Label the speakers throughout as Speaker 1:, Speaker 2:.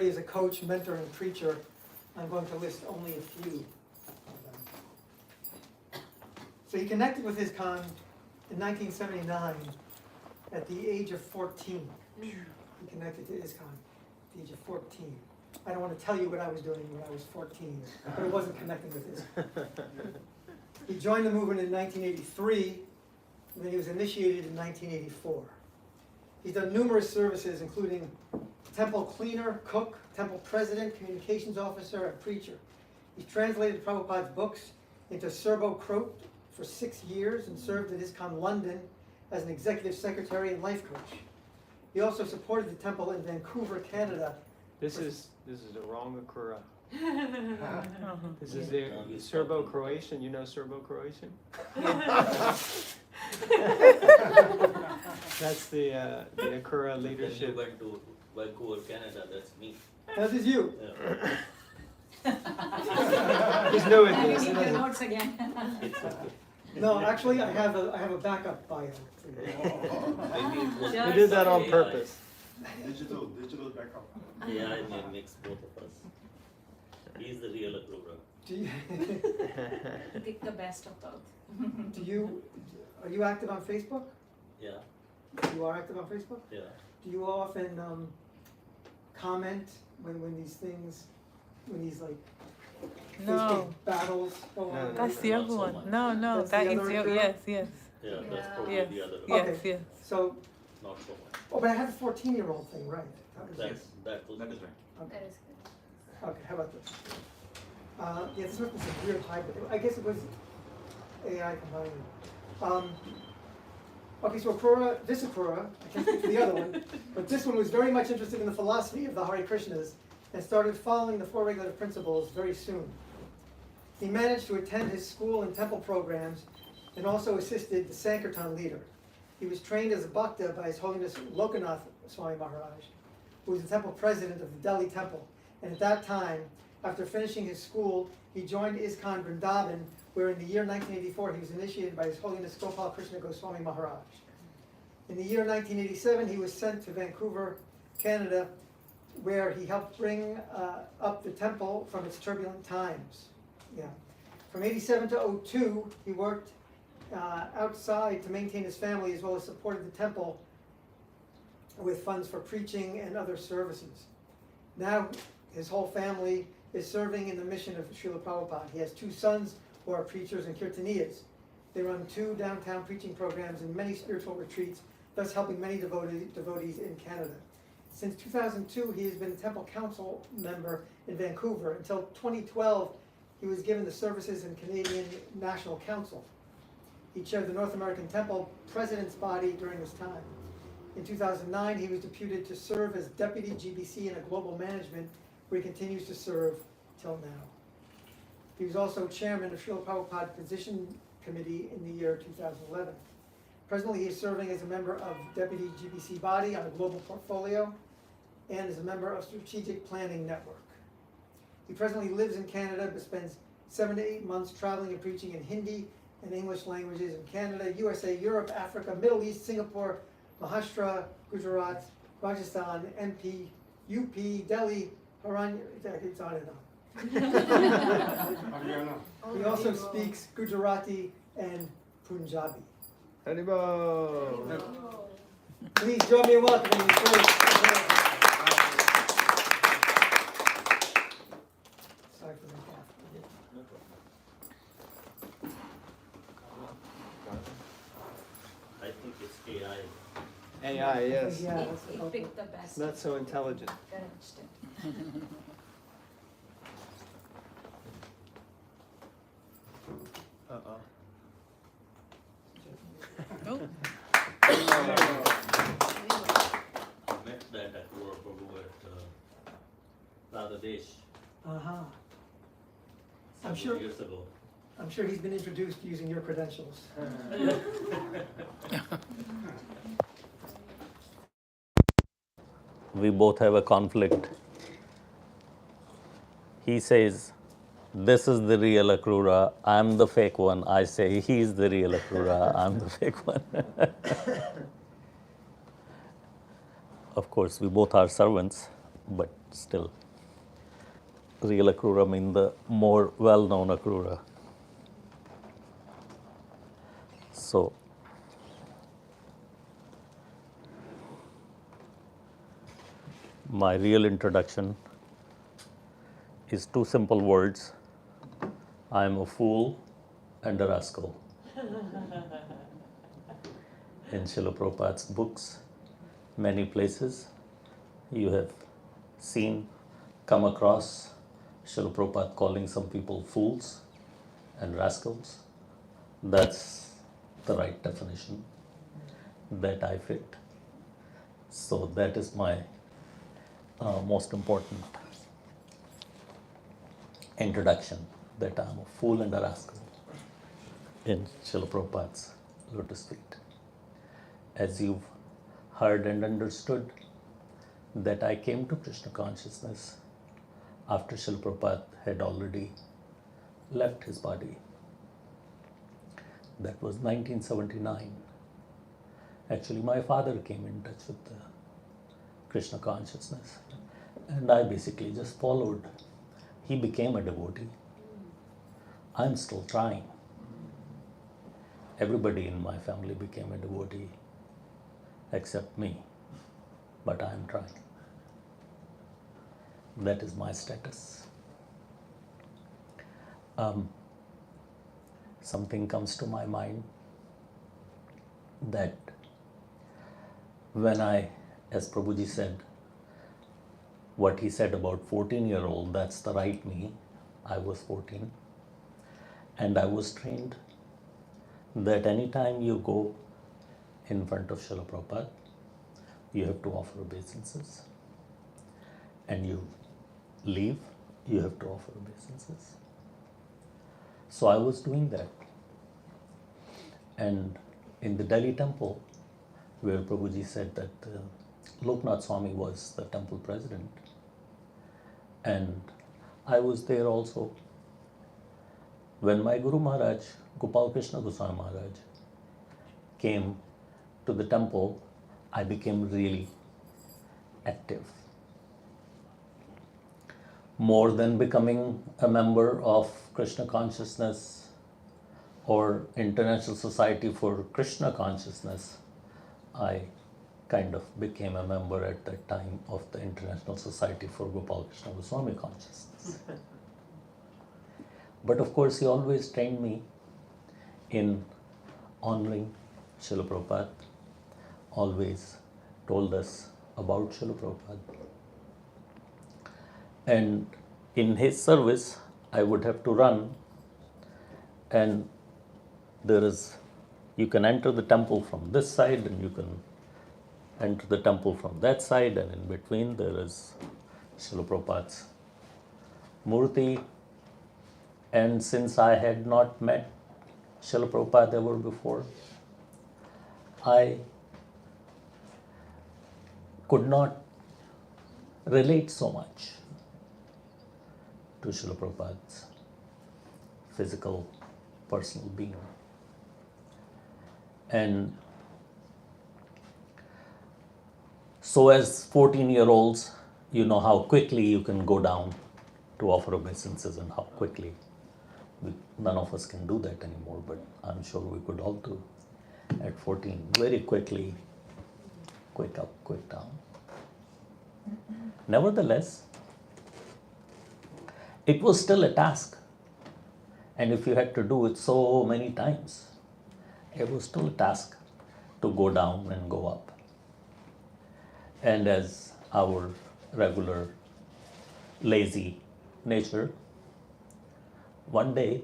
Speaker 1: primarily as a coach, mentor, and preacher. I'm going to list only a few of them. So he connected with ISKCON in 1979 at the age of 14. He connected to ISKCON at the age of 14. I don't want to tell you what I was doing when I was 14, but it wasn't connecting with ISKCON. He joined the movement in 1983, and then he was initiated in 1984. He's done numerous services, including temple cleaner, cook, temple president, communications officer, and preacher. He's translated Prabhupada's books into Serbo-Croat for 6 years and served at ISKCON London as an executive secretary and life coach. He also supported the temple in Vancouver, Canada.
Speaker 2: This is the wrong Akrura. This is the Serbo-Croatian. You know Serbo-Croatian? That's the Akrura leadership.
Speaker 3: When you went to Vancouver, Canada, that's me.
Speaker 1: That is you.
Speaker 3: Yeah.
Speaker 2: He's new at
Speaker 4: Maybe
Speaker 2: this.
Speaker 4: in the notes again.
Speaker 1: No, actually, I have a backup bio for you.
Speaker 3: Maybe it was
Speaker 2: He did that on
Speaker 3: AI.
Speaker 2: purpose.
Speaker 5: Digital backup.
Speaker 3: AI may mix both of us. He's the real Akrura.
Speaker 1: Do you,
Speaker 4: Pick the best of both.
Speaker 1: are you active on Facebook?
Speaker 3: Yeah,
Speaker 1: You are active on Facebook?
Speaker 3: yeah.
Speaker 1: Do you often comment when these like
Speaker 6: No,
Speaker 1: Facebook battles go on?
Speaker 2: No,
Speaker 6: that's the
Speaker 3: Not
Speaker 6: other
Speaker 3: so
Speaker 6: one.
Speaker 3: much.
Speaker 6: No, no,
Speaker 1: That's
Speaker 6: that
Speaker 1: the
Speaker 6: is
Speaker 1: other
Speaker 6: your,
Speaker 1: Akrura?
Speaker 6: yes, yes,
Speaker 3: Yeah, that's probably
Speaker 6: yes,
Speaker 3: the other one.
Speaker 6: yes,
Speaker 1: Okay.
Speaker 6: yes.
Speaker 1: So,
Speaker 3: Not so much.
Speaker 1: oh, but I have a 14-year-old thing, right? That was
Speaker 3: That was
Speaker 5: That is right.
Speaker 4: That is good.
Speaker 1: Okay, how about this? Yeah, this was a weird hybrid. I guess it was AI combining. Okay, so Akrura, I can't speak for the other one, but this one was very much interested in the philosophy of the Hare Krishnas and started following the four regulative principles very soon. He managed to attend his school and temple programs and also assisted the Sankirtan leader. He was trained as a bhakta by His Holiness Lokanath Swami Maharaj, who was the temple president of the Delhi temple. And at that time, after finishing his school, he joined ISKCON Vrindavan, where in the year 1984 he was initiated by His Holiness Gopal Krishna Goswami Maharaj. In the year 1987, he was sent to Vancouver, Canada, where he helped bring up the temple from its turbulent times. Yeah. From 87 to 02, he worked outside to maintain his family as well as supported the temple with funds for preaching and other services. Now his whole family is serving in the mission of Srila Prabhupada. He has 2 sons who are preachers and kirtaniyas. They run 2 downtown preaching programs and many spiritual retreats, thus helping many devotees in Canada. Since 2002, he has been a temple council member in Vancouver. Until 2012, he was given the services in Canadian National Council. He chaired the North American Temple President's Body during this time. In 2009, he was deputed to serve as Deputy GBC in a global management, where he continues to serve till now. He was also chairman of Srila Prabhupada Position Committee in the year 2011. Presently, he is serving as a member of Deputy GBC Body on a global portfolio and as a member of Strategic Planning Network. He presently lives in Canada, but spends 7 to 8 months traveling and preaching in Hindi and English languages in Canada, USA, Europe, Africa, Middle East, Singapore, Maharashtra, Gujarat, Rajasthan, MP, UP, Delhi, Haryana, it's on and on. He also speaks Gujarati and Punjabi.
Speaker 2: Haribol.
Speaker 1: Please join me in welcoming his first. Sorry for the gap.
Speaker 3: No problem. I think it's AI.
Speaker 2: AI, yes.
Speaker 1: Yeah, that's
Speaker 4: It
Speaker 1: okay.
Speaker 4: picked the best.
Speaker 2: Not so intelligent.
Speaker 4: Correct.
Speaker 2: Uh-oh.
Speaker 6: Oh,
Speaker 3: I met that Akrura Prabhu at Bangladesh
Speaker 1: Uh-huh. I'm
Speaker 3: several
Speaker 1: sure,
Speaker 3: years ago.
Speaker 1: I'm sure he's been introduced using your credentials.
Speaker 3: We both have a conflict. He says, this is the real Akrura, I'm the fake one. I say, he's the real Akrura, I'm the fake one. Of course, we both are servants, but still, real Akrura means the more well-known Akrura. So, my real introduction is two simple words. I am a fool and a rascal. In Srila Prabhupada's books, many places you have seen, come across Srila Prabhupada calling some people fools and rascals. That's the right definition that I fit. So that is my most important introduction, that I am a fool and a rascal in Srila Prabhupada's lotus feet. As you've heard and understood, that I came to Krishna consciousness after Srila Prabhupada had already left his body. That was 1979. Actually, my father came in touch with the Krishna consciousness, and I basically just followed. He became a devotee. I'm still trying. Everybody in my family became a devotee except me, but I am trying. That is my status. Something comes to my mind that when I, as Prabhuji said, what he said about 14-year-old, that's the right me. I was 14. And I was trained that anytime you go in front of Srila Prabhupada, you have to offer obeisances. And you leave, you have to offer obeisances. So I was doing that. And in the Delhi temple, where Prabhuji said that Loknath Swami was the temple president, and I was there also. When my Guru Maharaj, Gopal Krishna Goswami Maharaj, came to the temple, I became really active. More than becoming a member of Krishna Consciousness or International Society for Krishna Consciousness, I kind of became a member at that time of the International Society for Gopal Krishna Goswami Consciousness. But of course, he always trained me in honoring Srila Prabhupada, always told us about Srila Prabhupada. And in his service, I would have to run, and you can enter the temple from this side, and you can enter the temple from that side, and in between there is Srila Prabhupada's Murti. And since I had not met Srila Prabhupada ever before, I could not relate so much to Srila Prabhupada's physical, personal being. And so as 14-year-olds, you know how quickly you can go down to offer obeisances and how quickly. None of us can do that anymore, but I'm sure we could all do at 14, very quickly, quick up, quick down. Nevertheless, it was still a task. And if you had to do it so many times, it was still a task to go down and go up. And as our regular lazy nature, one day,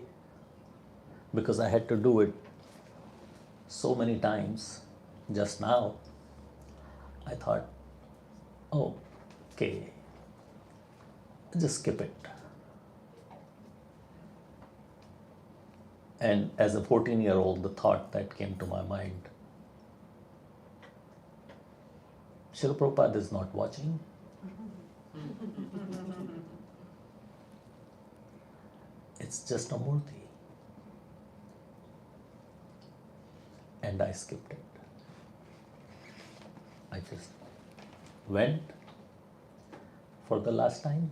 Speaker 3: because I had to do it so many times just now, I thought, oh, okay, just skip it. And as a 14-year-old, the thought that came to my mind, Srila Prabhupada is not watching. It's just a murti. And I skipped it. I just went, for the last time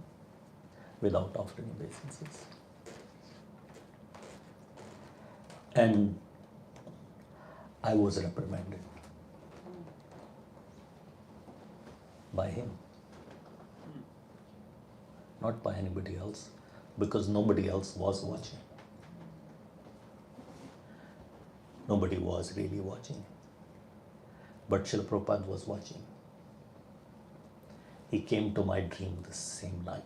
Speaker 3: without offering obeisances. And I was reprimanded by him, not by anybody else, because nobody else was watching. Nobody was really watching. But Srila Prabhupada was watching. He came to my dream the same night.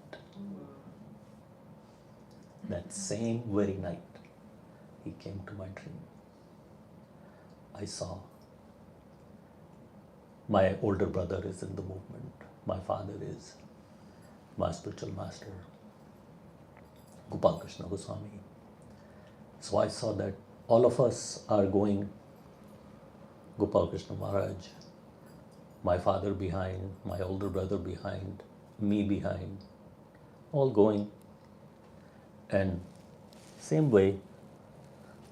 Speaker 3: That same very night, he came to my dream. I saw my older brother is in the movement. My father is my spiritual master, Gopal Krishna Goswami. So I saw that all of us are going, Gopal Krishna Maharaj, my father behind, my older brother behind, me behind, all going. And same way,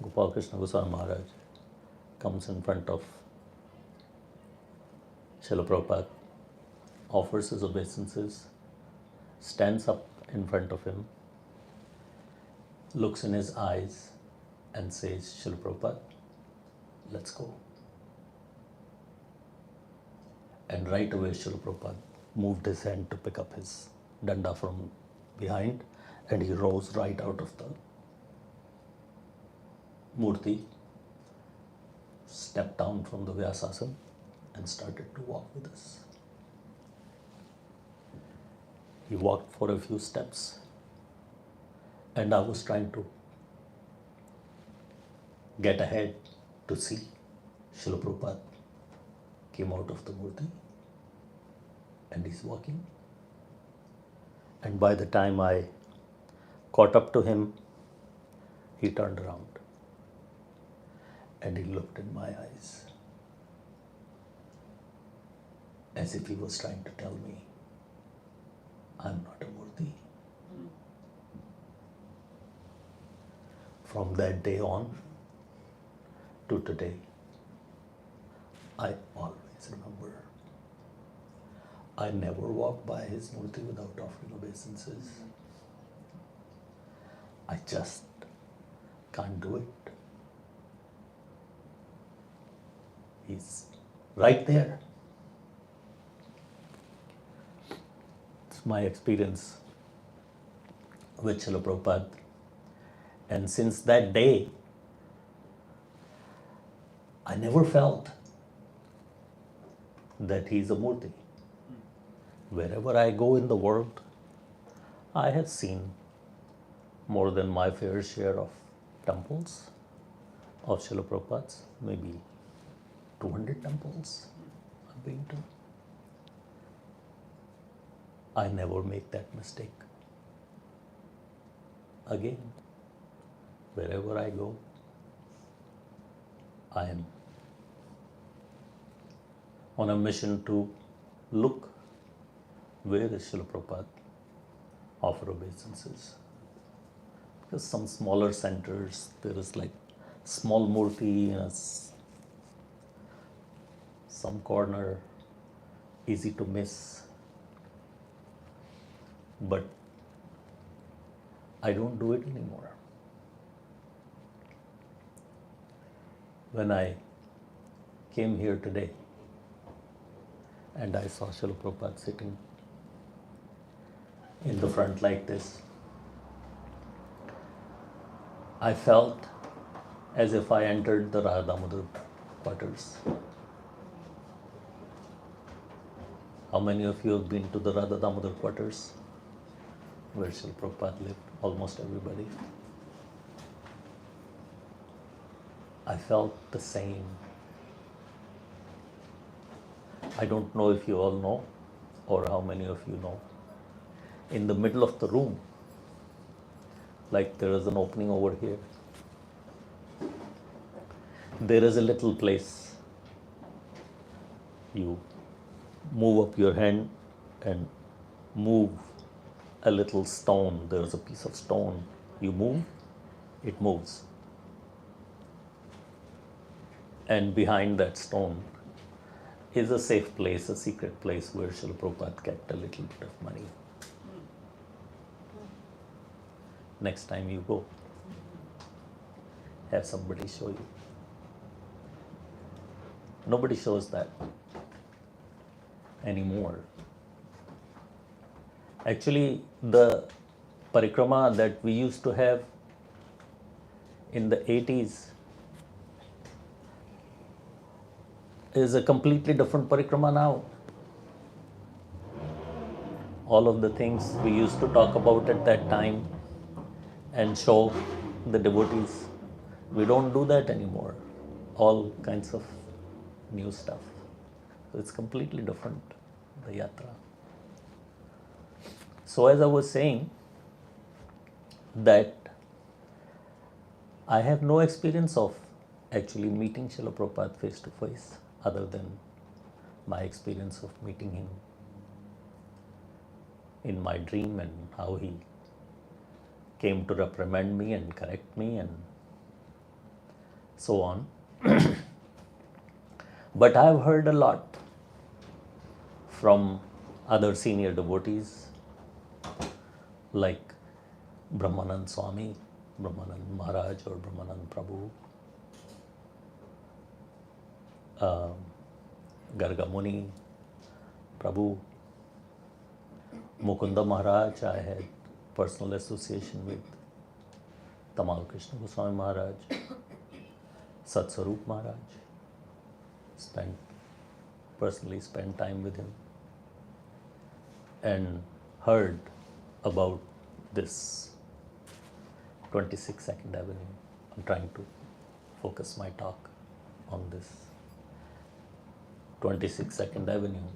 Speaker 3: Gopal Krishna Goswami Maharaj comes in front of Srila Prabhupada, offers his obeisances, stands up in front of him, looks in his eyes and says, Srila Prabhupada, let's go. And right away Srila Prabhupada moved his hand to pick up his danda from behind, and he rose right out of the murti, stepped down from the Vyasasana and started to walk with us. He walked for a few steps, and I was trying to get ahead to see. Srila Prabhupada came out of the murti and he's walking. And by the time I caught up to him, he turned around and he looked in my eyes as if he was trying to tell me, I'm not a murti. From that day on to today, I always remember. I never walk by his murti without offering obeisances. I just can't do it. He's right there. It's my experience with Srila Prabhupada. And since that day, I never felt that he's a murti. Wherever I go in the world, I have seen more than my fair share of temples of Srila Prabhupada's, maybe 200 temples I've been to. I never make that mistake again. Wherever I go, I am on a mission to look where is Srila Prabhupada offer obeisances. Because some smaller centers, there is like small murti in some corner, easy to miss. But I don't do it anymore. When I came here today and I saw Srila Prabhupada sitting in the front like this, I felt as if I entered the Radha Damodar quarters. How many of you have been to the Radha Damodar quarters where Srila Prabhupada lived? Almost everybody. I felt the same. I don't know if you all know or how many of you know. In the middle of the room, like there is an opening over here, there is a little place. You move up your hand and move a little stone. There is a piece of stone. You move, it moves. And behind that stone is a safe place, a secret place where Srila Prabhupada kept a little bit of money next time you go. Have somebody show you. Nobody shows that anymore. Actually, the parikrama that we used to have in the 80s is a completely different parikrama now. All of the things we used to talk about at that time and show the devotees, we don't do that anymore. All kinds of new stuff. So it's completely different, the yatra. So as I was saying, that I have no experience of actually meeting Srila Prabhupada face to face other than my experience of meeting him in my dream and how he came to reprimand me and correct me and so on. But I have heard a lot from other senior devotees like Brahmanand Swami, Brahmanand Maharaj or Brahmanand Prabhu, Garga Muni, Prabhu, Mukunda Maharaj. I had personal association with Tamal Krishna Goswami Maharaj, Satsarup Maharaj. Personally spent time with him and heard about this 26 Second Avenue. I'm trying to focus my talk on this 26 Second Avenue.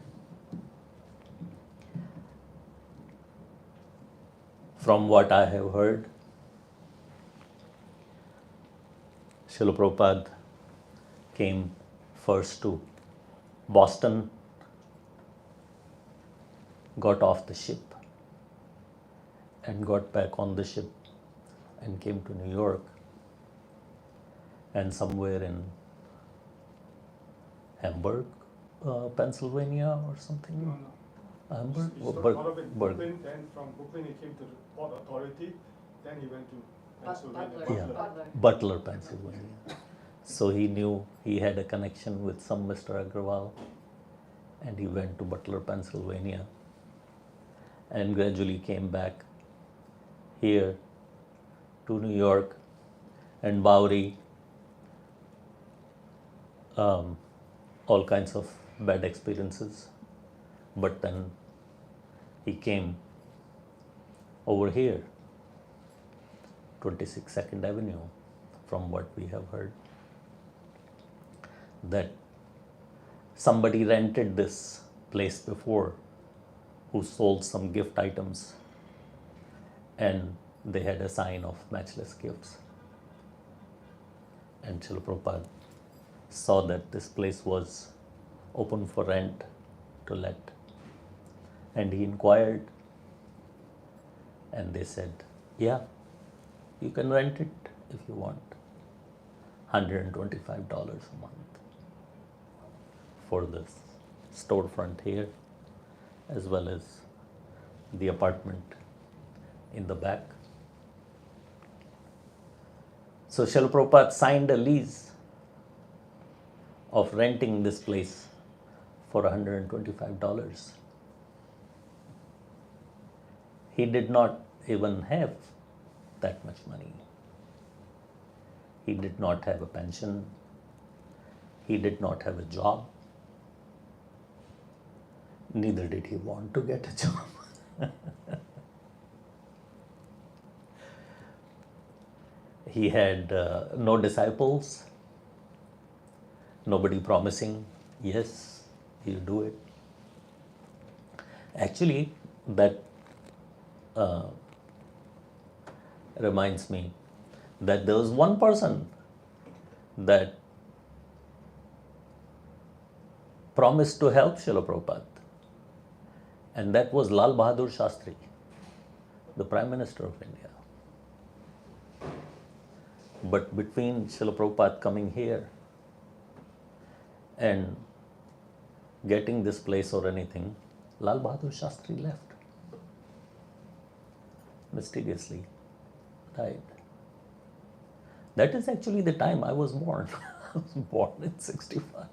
Speaker 3: From what I have heard, Srila Prabhupada came first to Boston, got off the ship and got back on the ship and came to New York, and somewhere in Hamburg, Pennsylvania or something.
Speaker 5: No.
Speaker 3: Hamburg?
Speaker 5: He
Speaker 3: Or
Speaker 5: started out of in
Speaker 3: Berg-
Speaker 5: Brooklyn, then from Brooklyn he came to the Port Authority, then he went to Pennsylvania.
Speaker 4: Butler.
Speaker 3: Yeah. Butler, Pennsylvania. So he knew he had a connection with some Mr. Agrawal, and he went to Butler, Pennsylvania, and gradually came back here to New York and Bowery. All kinds of bad experiences, but then he came over here, 26 Second Avenue, from what we have heard, that somebody rented this place before who sold some gift items, and they had a sign of matchless gifts. And Srila Prabhupada saw that this place was open for rent to let, and he inquired, and they said, yeah, you can rent it if you want, $125 a month for this storefront here, as well as the apartment in the back. So Srila Prabhupada signed a lease of renting this place for $125. He did not even have that much money. He did not have a pension. He did not have a job. Neither did he want to get a job. He had no disciples, nobody promising, yes, you do it. Actually, that reminds me that there was one person that promised to help Srila Prabhupada, and that was Lal Bahadur Shastri, the Prime Minister of India. But between Srila Prabhupada coming here and getting this place or anything, Lal Bahadur Shastri left mysteriously. died. That is actually the time I was born. I was born in 65.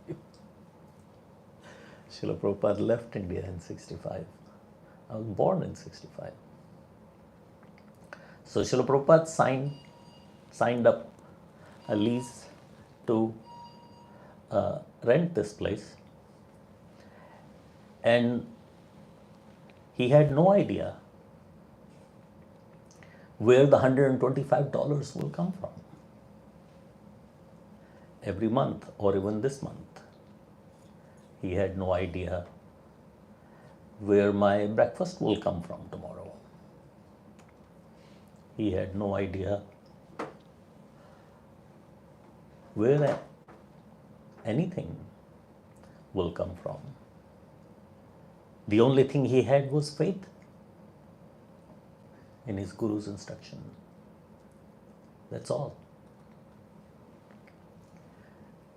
Speaker 3: Srila Prabhupada left India in 65. I was born in 65. So Srila Prabhupada signed up a lease to rent this place, and he had no idea where the $125 will come from every month or even this month. He had no idea where my breakfast will come from tomorrow. He had no idea where anything will come from. The only thing he had was faith in his Guru's instruction. That's all.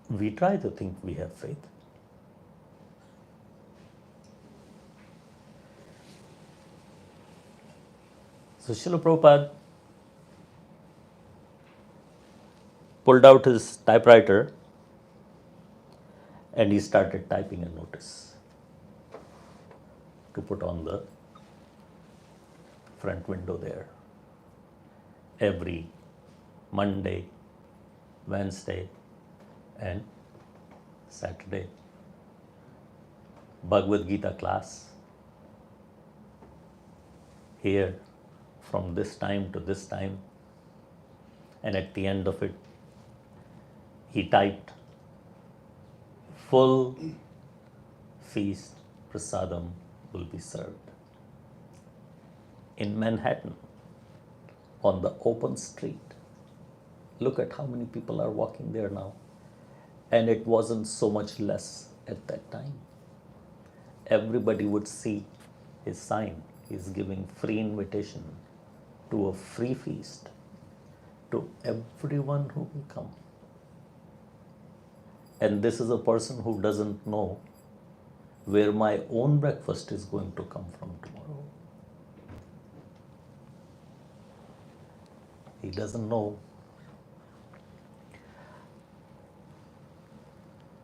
Speaker 3: We try to think we have faith. So Srila Prabhupada pulled out his typewriter and he started typing a notice to put on the front window there. Every Monday, Wednesday, and Saturday, Bhagavad Gita class here from this time to this time, and at the end of it, he typed full feast prasadam will be served in Manhattan on the open street. Look at how many people are walking there now. And it wasn't so much less at that time. Everybody would see his sign. He's giving free invitation to a free feast to everyone who will come. And this is a person who doesn't know where my own breakfast is going to come from tomorrow. He doesn't know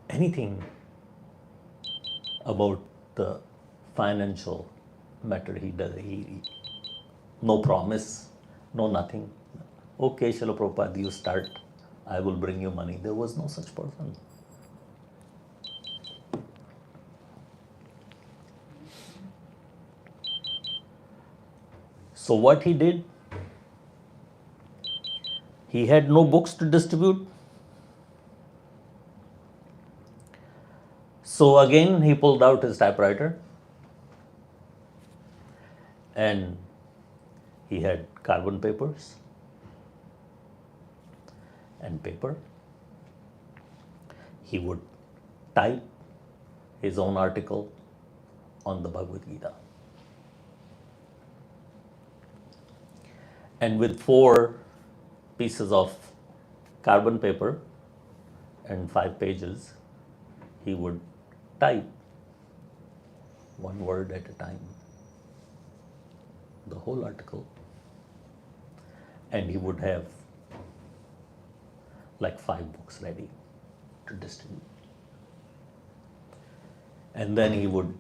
Speaker 3: anything about the financial matter. He no promise, no nothing. Okay, Srila Prabhupada, you start, I will bring you money. There was no such person. So what he did, he had no books to distribute. So again, he pulled out his typewriter and he had carbon papers and paper. He would type his own article on the Bhagavad Gita. And with 4 pieces of carbon paper and 5 pages, he would type one word at a time, the whole article, and he would have like 5 books ready to distribute. And then he would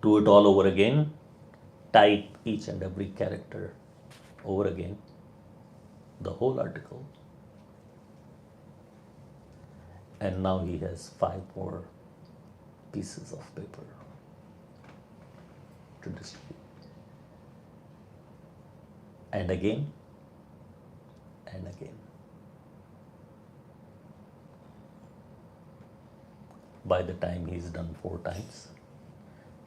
Speaker 3: do it all over again, type each and every character over again, the whole article, and now he has 5 more pieces of paper to distribute. And again, and again. By the time he's done 4 times,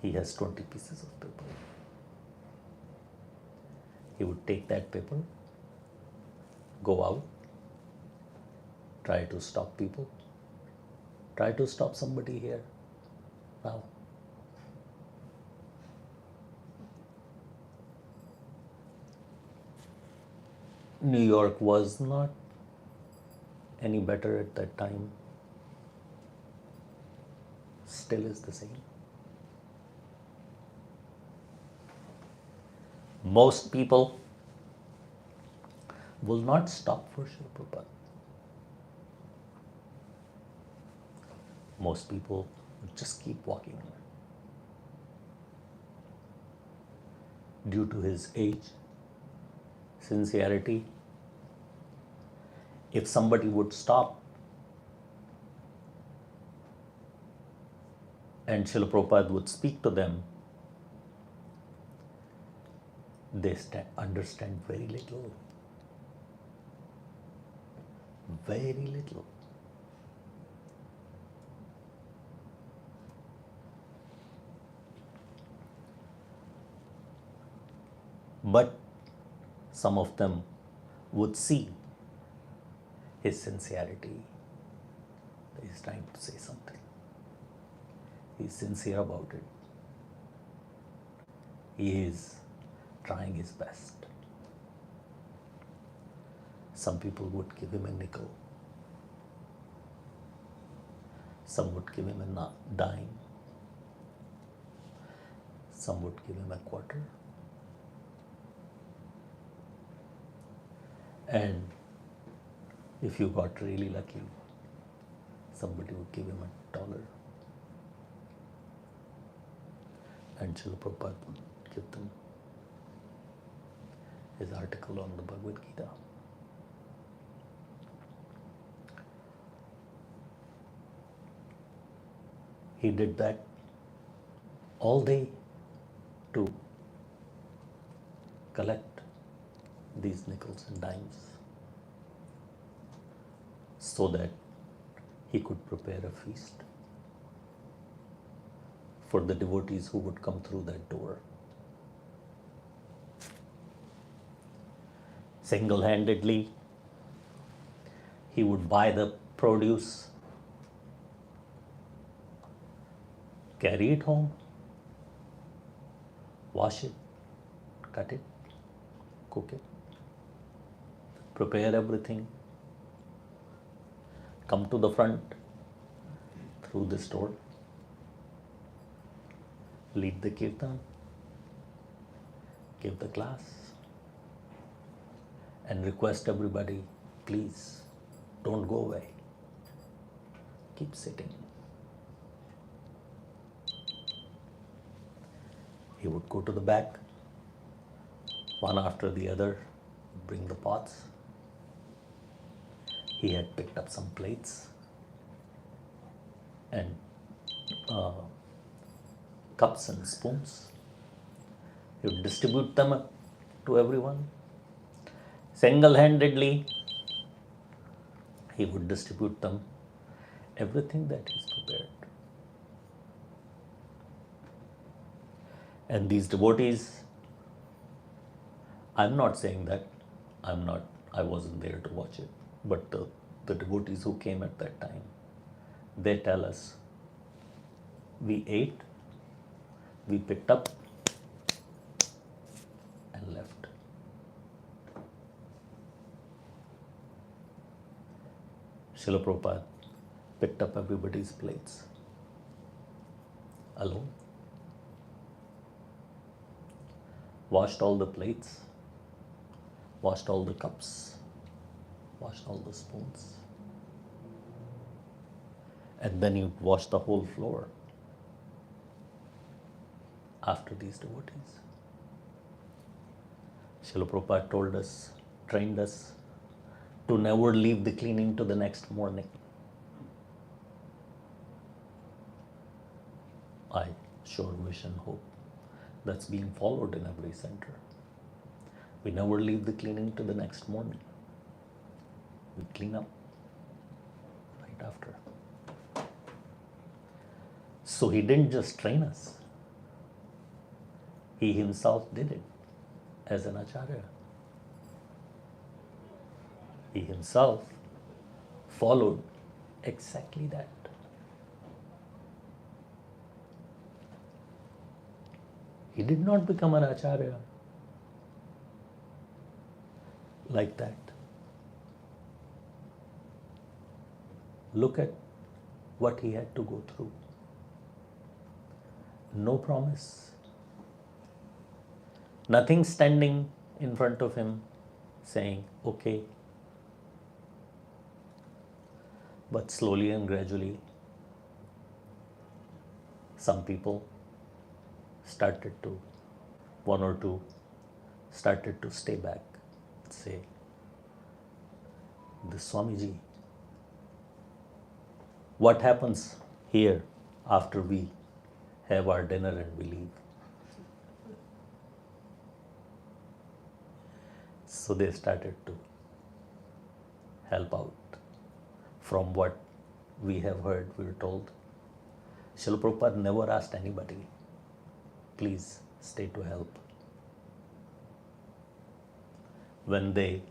Speaker 3: he has 20 pieces of paper. He would take that paper, go out, try to stop people, try to stop somebody here now. New York was not any better at that time, still is the same. Most people will not stop for Srila Prabhupada. Most people just keep walking. Due to his age, sincerity, if somebody would stop and Srila Prabhupada would speak to them, they understand very little. Very little. But some of them would see his sincerity. He's trying to say something. He's sincere about it. He is trying his best. Some people would give him a nickel. Some would give him a dime. Some would give him a quarter. And if you got really lucky, somebody would give him $1. And Srila Prabhupada would give them his article on the Bhagavad Gita. He did that all day to collect these nickels and dimes so that he could prepare a feast for the devotees who would come through that door. Single-handedly, he would buy the produce, carry it home, wash it, cut it, cook it, prepare everything, come to the front through this door, lead the kirtan, give the class, and request everybody, please don't go away, keep sitting. He would go to the back, one after the other, bring the pots. He had picked up some plates and cups and spoons. He would distribute them to everyone. Single-handedly, he would distribute them, everything that he's prepared. And these devotees, I'm not saying that I wasn't there to watch it, but the devotees who came at that time, they tell us, we ate, we picked up and left. Srila Prabhupada picked up everybody's plates alone, washed all the plates, washed all the cups, washed all the spoons, and then he washed the whole floor after these devotees. Srila Prabhupada told us, trained us to never leave the cleaning to the next morning. I sure wish and hope that's being followed in every center. We never leave the cleaning to the next morning. We clean up right after. So he didn't just train us. He himself did it as an acharya. He himself followed exactly that. He did not become an acharya like that. Look at what he had to go through. No promise. Nothing standing in front of him saying, okay. But slowly and gradually, some people started to, one or two, started to stay back, say, the Swamiji, what happens here after we have our dinner and we leave? So they started to help out. From what we have heard, we were told, Srila Prabhupada never asked anybody, please stay to help. When they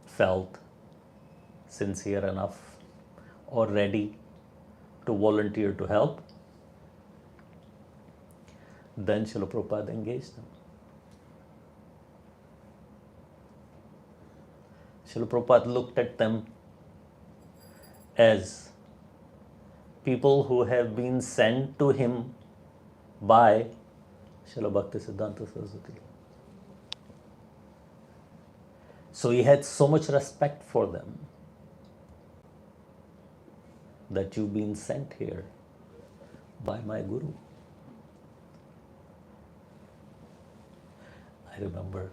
Speaker 3: felt sincere enough or ready to volunteer to help, then Srila Prabhupada engaged them. Srila Prabhupada looked at them as people who have been sent to him by Srila Bhakti Siddhanta Saraswati. So he had so much respect for them that you've been sent here by my Guru. I remember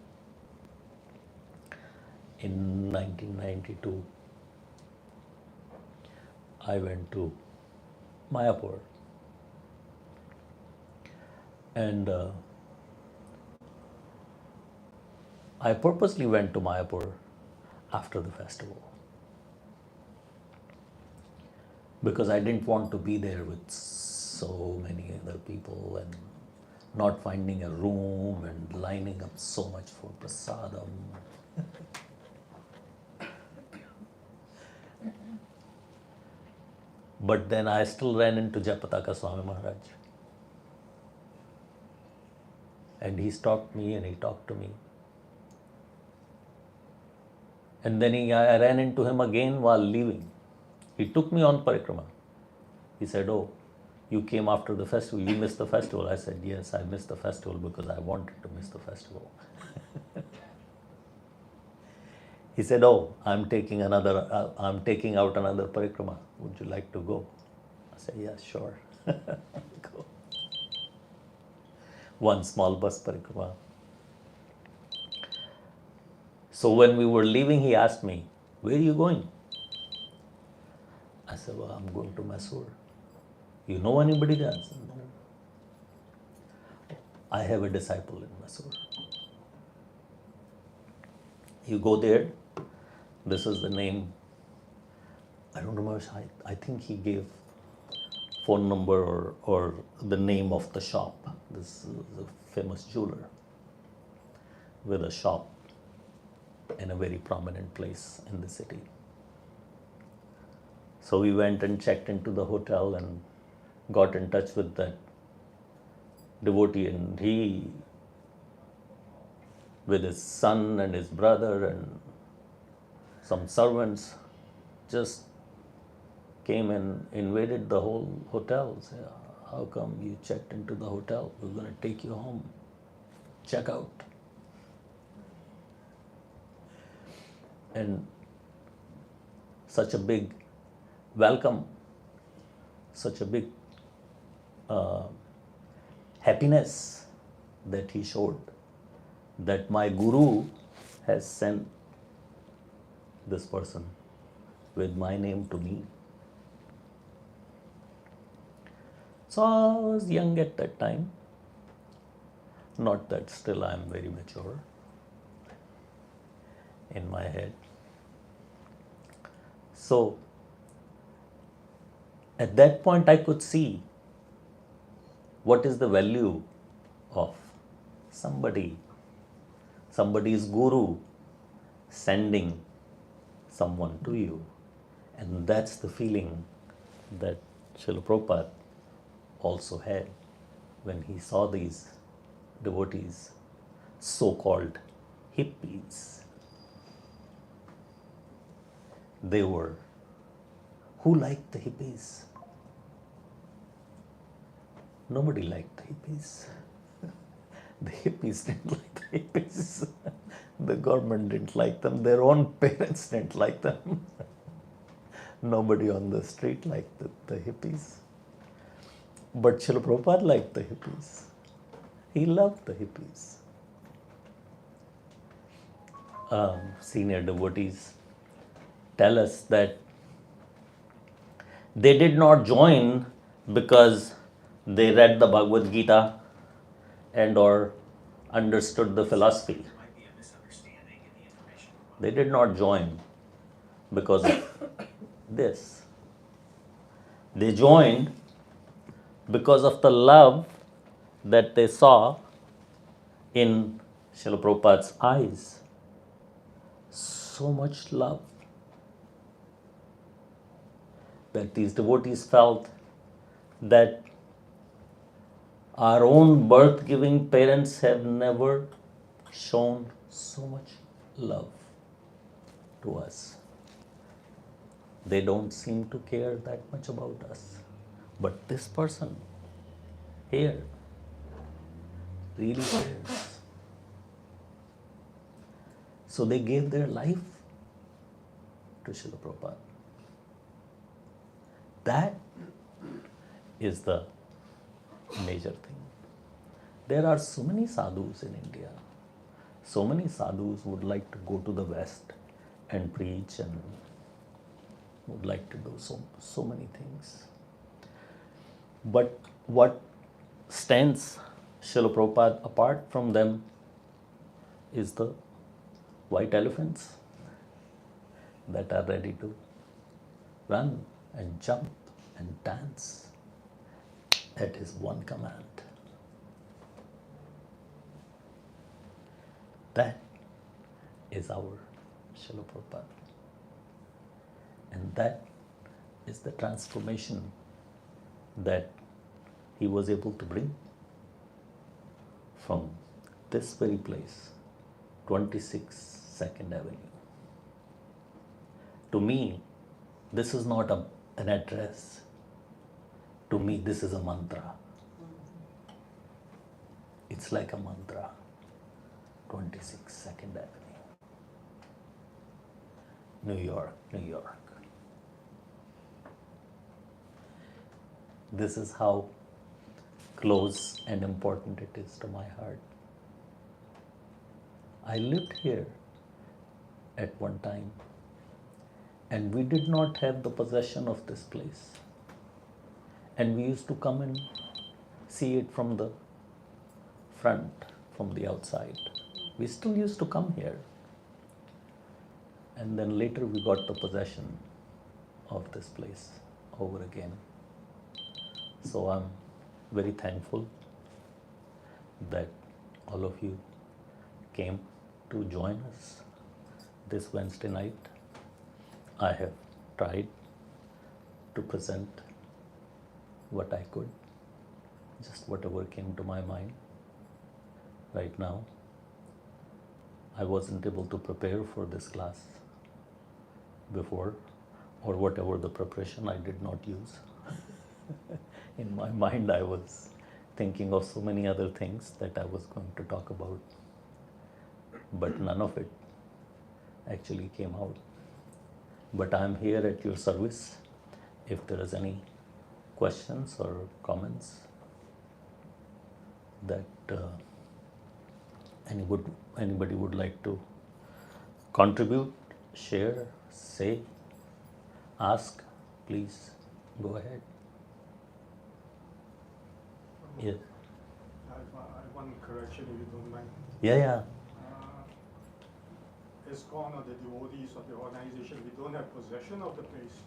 Speaker 3: in 1992, I went to Mayapur, and I purposely went to Mayapur after the festival because I didn't want to be there with so many other people and not finding a room and lining up so much for prasadam. But then I still ran into Jayapataka Swami Maharaj. And he stopped me and he talked to me. And then I ran into him again while leaving. He took me on parikrama. He said, oh, you came after the festival, you missed the festival. I said, yes, I missed the festival because I wanted to miss the festival. He said, oh, I'm taking out another parikrama. Would you like to go? I said, yeah, sure. Go. One small bus parikrama. So when we were leaving, he asked me, where are you going? I said, well, I'm going to Mysore. You know anybody there? I said, no. I have a disciple in Mysore. You go there, this is the name. I don't remember, I think he gave phone number or the name of the shop. This is a famous jeweler with a shop in a very prominent place in the city. So we went and checked into the hotel and got in touch with that devotee, and he, with his son and his brother and some servants, just came and invaded the whole hotel. Said, how come you checked into the hotel? We're going to take you home. Check out. And such a big welcome, such a big happiness that he showed, that my Guru has sent this person with my name to me. So I was young at that time. Not that still I am very mature in my head. So at that point I could see what is the value of somebody's Guru sending someone to you. And that's the feeling that Srila Prabhupada also had when he saw these devotees, so-called hippies. They were, who liked the hippies? Nobody liked the hippies. The hippies didn't like the hippies. The government didn't like them. Their own parents didn't like them. Nobody on the street liked the hippies. But Srila Prabhupada liked the hippies. He loved the hippies. Senior devotees tell us that they did not join because they read the Bhagavad Gita and or understood the philosophy. They did not join because of this. They joined because of the love that they saw in Srila Prabhupada's eyes. So much love that these devotees felt that our own birth-giving parents have never shown so much love to us. They don't seem to care that much about us. But this person here really cares. So they gave their life to Srila Prabhupada. That is the major thing. There are so many sadhus in India. So many sadhus would like to go to the West and preach and would like to do so many things. But what stands Srila Prabhupada apart from them is the white elephants that are ready to run and jump and dance at his one command. That is our Srila Prabhupada. And that is the transformation that he was able to bring from this very place, 26 2nd Avenue. To me, this is not an address. To me, this is a mantra. It's like a mantra. 26 2nd Avenue. New York, New York. This is how close and important it is to my heart. I lived here at one time, and we did not have the possession of this place. And we used to come and see it from the front, from the outside. We still used to come here. And then later we got the possession of this place over again. So I'm very thankful that all of you came to join us this Wednesday night. I have tried to present what I could, just whatever came to my mind right now. I wasn't able to prepare for this class before, or whatever the preparation I did not use. In my mind, I was thinking of so many other things that I was going to talk about, but none of it actually came out. But I'm here at your service. If there is any questions or comments that anybody would like to contribute, share, say, ask, please go ahead. Yes.
Speaker 5: I have one correction, if you don't mind.
Speaker 3: Yeah.
Speaker 5: ISKCON or the devotees of the organization, we don't have possession of the place.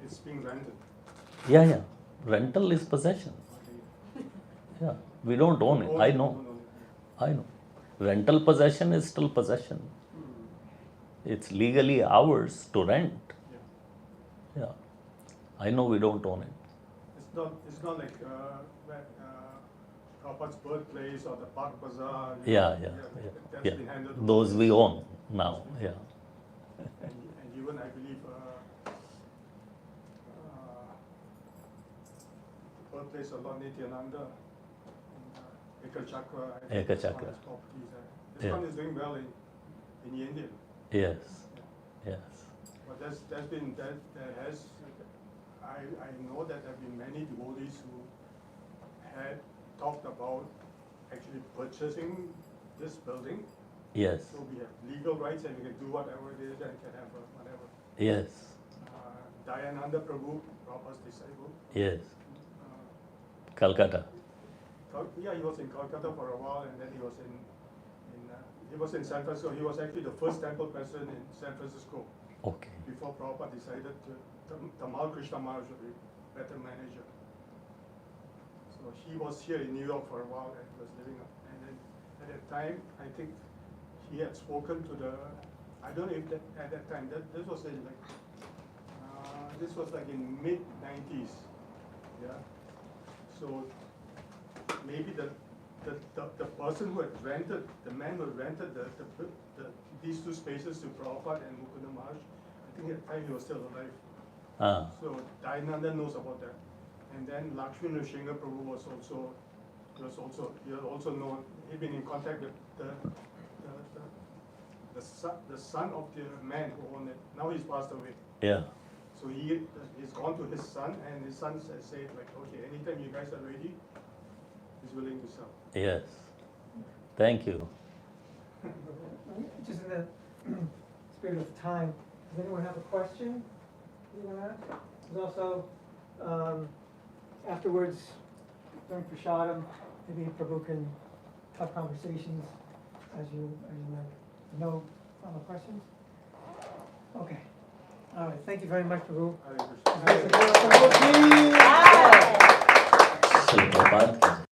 Speaker 5: It's being rented.
Speaker 3: Yeah. Rental is possession.
Speaker 5: Okay.
Speaker 3: Yeah. We don't own it. I know. Rental possession is still possession. It's legally ours to rent.
Speaker 5: Yeah.
Speaker 3: Yeah. I know we don't own it.
Speaker 5: It's not like Prabhupada's birthplace or the Park Bazaar.
Speaker 3: Yeah.
Speaker 5: That's been handed over.
Speaker 3: Those we own now. Yeah.
Speaker 5: And even I believe the birthplace of Lord Nityananda, Akrura.
Speaker 3: Ekachakra.
Speaker 5: Properties. This
Speaker 3: Yeah.
Speaker 5: one is doing well in India.
Speaker 3: Yes, yes,
Speaker 5: But there has, I know that there have been many devotees who had talked about actually purchasing this building.
Speaker 3: yes,
Speaker 5: So we have legal rights and we can do whatever it is and can have whatever.
Speaker 3: yes,
Speaker 5: Dayananda Prabhu, Prabhupada's disciple.
Speaker 3: yes.
Speaker 5: uh,
Speaker 3: Calcutta.
Speaker 5: Yeah, he was in Calcutta for a while, and then he was in San Francisco. He was actually the first temple president in San Francisco
Speaker 3: Okay.
Speaker 5: before Prabhupada decided Tamal Krishna Maharaj would be better manager. So he was here in New York for a while and was living up. And then at that time, I think he had spoken to I don't know if at that time, this was like in mid 90s, yeah. So maybe the person who had rented, the man who had rented these two spaces to Prabhupada and Mukunda Maharaj, I think at the time he was still alive.
Speaker 3: Ah,
Speaker 5: So Dayananda knows about that. And then Lakshmi Nrsimha Prabhu was also known. He'd been in contact with the son of the man who owned it. Now he's passed away.
Speaker 3: yeah,
Speaker 5: So he's gone to his son, and his son has said like, okay, anytime you guys are ready, he's willing to sell.
Speaker 3: yes. Thank you.
Speaker 1: Just in the spirit of time, does anyone have a question you want to ask? There's also, afterwards, during Prashadam, maybe Prabhu can have conversations as you like. No final questions? Okay. All right, thank you very much, Prabhu.
Speaker 5: Hare Krishna.
Speaker 1: All right, so give us a little tea.
Speaker 3: Shri Prabhupada.